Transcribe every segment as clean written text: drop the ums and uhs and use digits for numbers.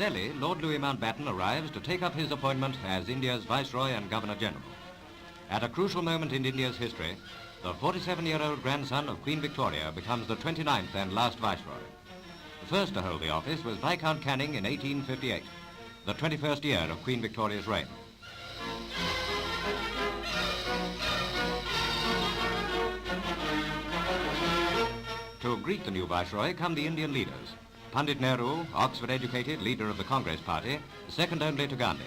Delhi, Lord Louis Mountbatten arrives to take up his appointment as India's Viceroy and Governor-General. At a crucial moment in India's history, the 47-year-old grandson of Queen Victoria becomes the 29th and last Viceroy. The first to hold the office was Viscount Canning in 1858, the 21st year of Queen Victoria's reign. To greet the new Viceroy come the Indian leaders. Pandit Nehru, Oxford-educated leader of the Congress Party, second only to Gandhi.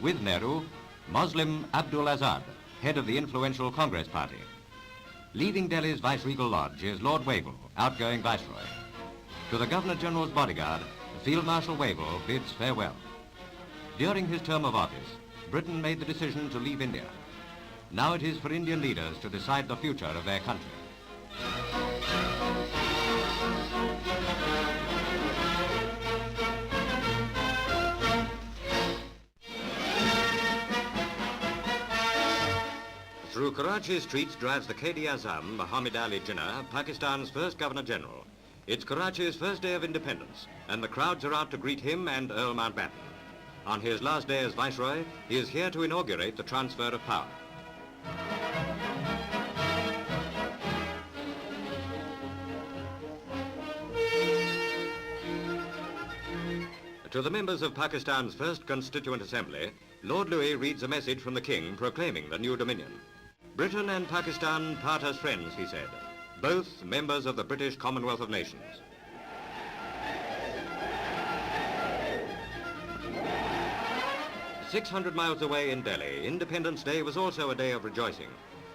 With Nehru, Muslim Abdul Azad, head of the influential Congress Party. Leaving Delhi's Viceregal Lodge is Lord Wavell, outgoing Viceroy. To the Governor-General's bodyguard, Field Marshal Wavell bids farewell. During his term of office, Britain made the decision to leave India. Now it is for Indian leaders to decide the future of their country. Through Karachi's streets drives the Quaid-e-Azam, Mohammed Ali Jinnah, Pakistan's first Governor-General. It's Karachi's first day of independence, and the crowds are out to greet him and Earl Mountbatten. On his last day as Viceroy, he is here to inaugurate the transfer of power. To the members of Pakistan's first Constituent Assembly, Lord Louis reads a message from the King proclaiming the new dominion. Britain and Pakistan part as friends, he said, both members of the British Commonwealth of Nations. "600 miles away in Delhi, Independence Day was also a day of rejoicing.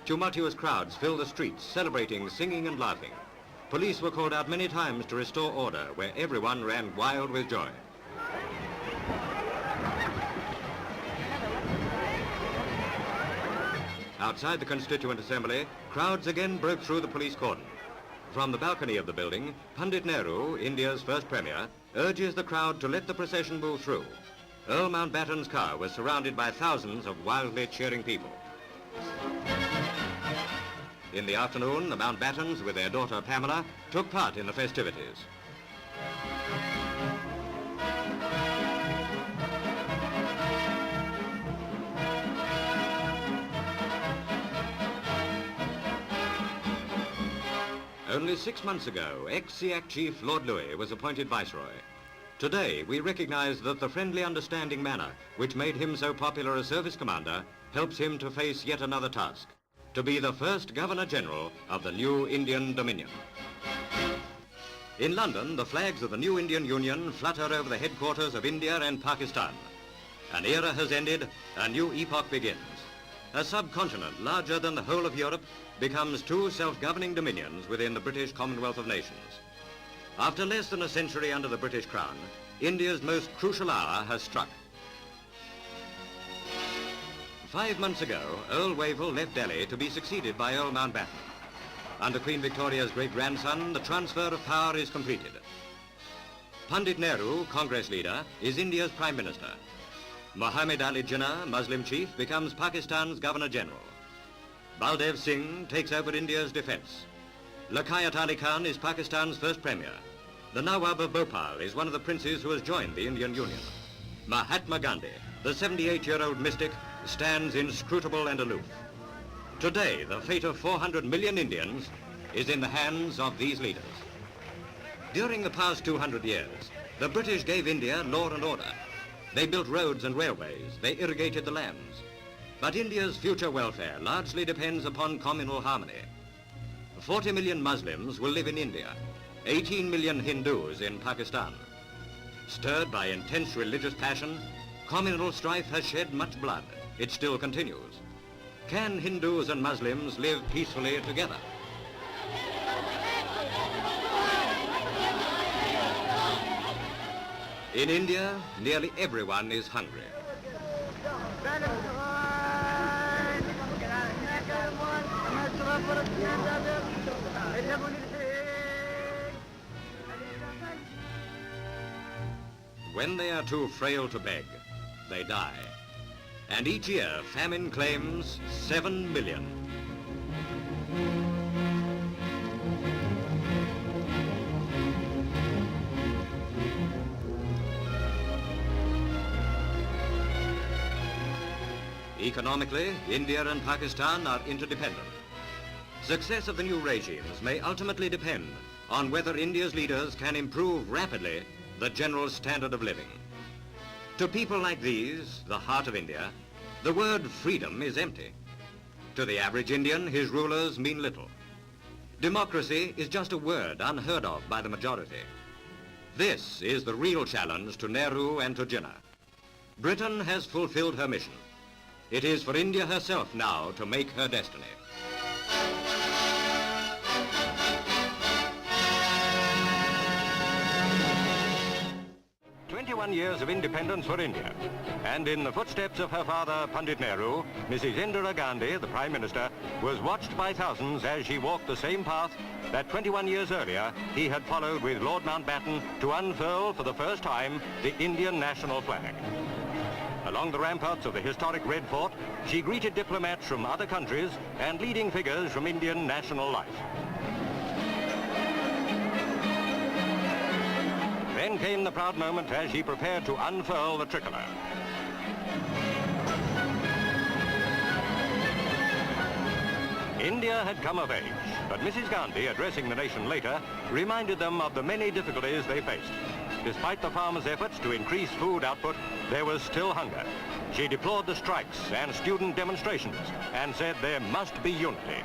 Tumultuous crowds filled the streets, celebrating, singing and laughing. Police were called out many times to restore order, where everyone ran wild with joy. Outside the Constituent Assembly, crowds again broke through the police cordon. From the balcony of the building, Pandit Nehru, India's first Premier, urges the crowd to let the procession move through. Earl Mountbatten's car was surrounded by thousands of wildly cheering people. In the afternoon, the Mountbattens, with their daughter Pamela, took part in the festivities. Only 6 months ago, ex-SEAC chief Lord Louis was appointed Viceroy. Today, we recognize that the friendly, understanding manner which made him so popular a service commander helps him to face yet another task, to be the first Governor-General of the new Indian Dominion. In London, the flags of the new Indian Union flutter over the headquarters of India and Pakistan. An era has ended, a new epoch begins. A subcontinent larger than the whole of Europe becomes two self-governing dominions within the British Commonwealth of Nations. After less than a century under the British Crown, India's most crucial hour has struck. 5 months ago, Earl Wavell left Delhi to be succeeded by Earl Mountbatten. Under Queen Victoria's great-grandson, the transfer of power is completed. Pandit Nehru, Congress leader, is India's Prime Minister. Mohammed Ali Jinnah, Muslim chief, becomes Pakistan's Governor-General. Baldev Singh takes over India's defense. Liaquat Ali Khan is Pakistan's first Premier. The Nawab of Bhopal is one of the princes who has joined the Indian Union. Mahatma Gandhi, the 78-year-old mystic, stands inscrutable and aloof. Today, the fate of 400 million Indians is in the hands of these leaders. During the past 200 years, the British gave India law and order. They built roads and railways. They irrigated the lands. But India's future welfare largely depends upon communal harmony. 40 million Muslims will live in India, 18 million Hindus in Pakistan. Stirred by intense religious passion, communal strife has shed much blood. It still continues. Can Hindus and Muslims live peacefully together? In India, nearly everyone is hungry. When they are too frail to beg, they die. And each year, famine claims 7 million. Economically, India and Pakistan are interdependent. Success of the new regimes may ultimately depend on whether India's leaders can improve rapidly the general standard of living. To people like these, the heart of India, the word freedom is empty. To the average Indian, his rulers mean little. Democracy is just a word unheard of by the majority. This is the real challenge to Nehru and to Jinnah. Britain has fulfilled her mission. It is for India herself now to make her destiny. 21 years of independence for India. And in the footsteps of her father, Pandit Nehru, Mrs. Indira Gandhi, the Prime Minister, was watched by thousands as she walked the same path that 21 years earlier he had followed with Lord Mountbatten to unfurl for the first time the Indian national flag. Along the ramparts of the historic Red Fort, she greeted diplomats from other countries and leading figures from Indian national life. Then came the proud moment as she prepared to unfurl the tricolour. India had come of age, but Mrs. Gandhi, addressing the nation later, reminded them of the many difficulties they faced. Despite the farmers' efforts to increase food output, there was still hunger. She deplored the strikes and student demonstrations and said there must be unity.